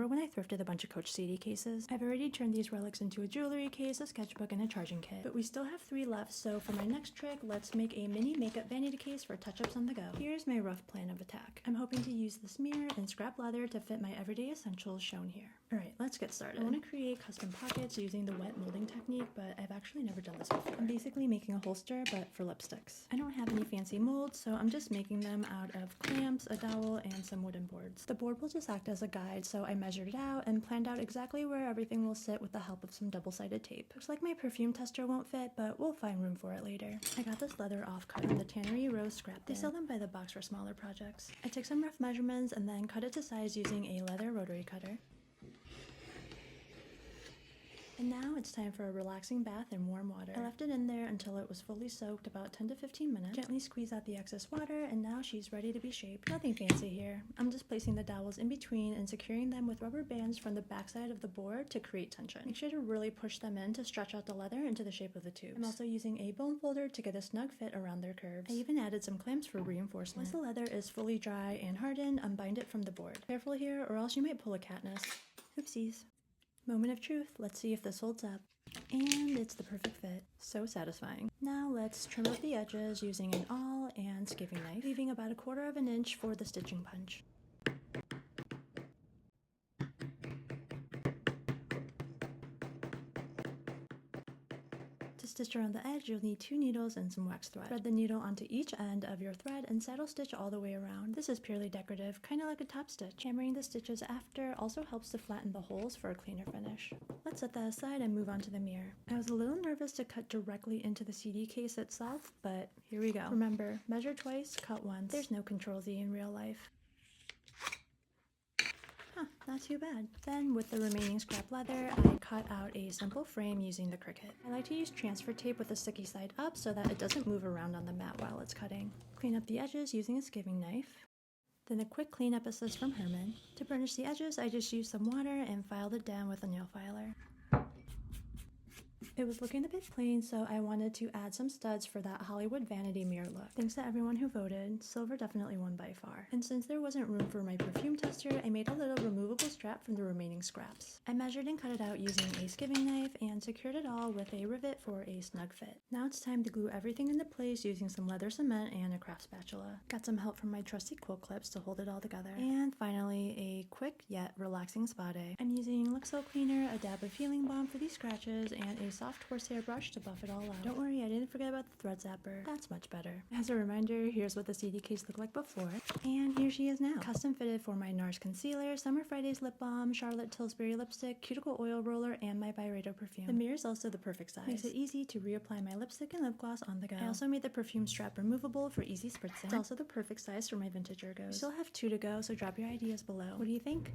Remember when I thrifted a bunch of Coach CD cases? I've already turned these relics into a jewelry case, a sketchbook, and a charging kit. But we still have 3 left, so for my next trick, let's make a mini makeup vanity case for touch-ups on the go. Here's my rough plan of attack. I'm hoping to use this mirror and scrap leather to fit my everyday essentials shown here. Alright, let's get started. I want to create custom pockets using the wet molding technique, but I've actually never done this before. I'm basically making a holster, but for lipsticks. I don't have any fancy molds, so I'm just making them out of clamps, a dowel, and some wooden boards. The board will just act as a guide, so I measured it out and planned out exactly where everything will sit with the help of some double-sided tape. Looks like my perfume tester won't fit, but we'll find room for it later. I got this leather off-cut from the Tannery Rose scrap. They sell them by the box for smaller projects. I took some rough measurements and then cut it to size using a leather rotary cutter. And now it's time for a relaxing bath in warm water. I left it in there until it was fully soaked, about 10 to 15 minutes. Gently squeeze out the excess water, and now she's ready to be shaped. Nothing fancy here. I'm just placing the dowels in between and securing them with rubber bands from the backside of the board to create tension. Make sure to really push them in to stretch out the leather into the shape of the tubes. I'm also using a bone folder to get a snug fit around their curves. I even added some clamps for reinforcement. Once the leather is fully dry and hardened, unbind it from the board. Careful here, or else you might pull a Katniss. Oopsies. Moment of truth, let's see if this holds up. And it's the perfect fit. So satisfying. Now let's trim out the edges using an awl and skipping knife, leaving about 1/4 inch for the stitching punch. To stitch around the edge, you'll need 2 needles and some wax thread. Thread the needle onto each end of your thread and saddle stitch all the way around. This is purely decorative, kind of like a top stitch. Hammering the stitches after also helps to flatten the holes for a cleaner finish. Let's set that aside and move on to the mirror. I was a little nervous to cut directly into the CD case itself, but here we go. Remember, measure twice, cut once. There's no Control-Z in real life. Not too bad. Then with the remaining scrap leather, I cut out a simple frame using the Cricut. I like to use transfer tape with the sticky side up so that it doesn't move around on the mat while it's cutting. Clean up the edges using a skimming knife. Then a quick cleanup assist from Herman. To burnish the edges, I just used some water and filed it down with a nail filer. It was looking a bit plain, so I wanted to add some studs for that Hollywood vanity mirror look. Thanks to everyone who voted, silver definitely won by far. And since there wasn't room for my perfume tester, I made a little removable strap from the remaining scraps. I measured and cut it out using a skimming knife and secured it all with a rivet for a snug fit. Now it's time to glue everything into place using some leather cement and a craft spatula. Got some help from my trusty quilt clips to hold it all together. And finally, a quick yet relaxing spa day. I'm using Luxo cleaner, a dab of healing balm for these scratches, and a soft horsehair brush to buff it all out. Don't worry, I didn't forget about the thread zapper. That's much better. As a reminder, here's what the CD case looked like before, and here she is now. Custom fitted for my NARS concealer, Summer Fridays lip balm, Charlotte Tilbury lipstick, cuticle oil roller, and my Byredo perfume. The mirror is also the perfect size. Makes it easy to reapply my lipstick and lip gloss on the go. I also made the perfume strap removable for easy spritzing. It's also the perfect size for my vintage Ergos. We still have 2 to go, so drop your ideas below. What do you think?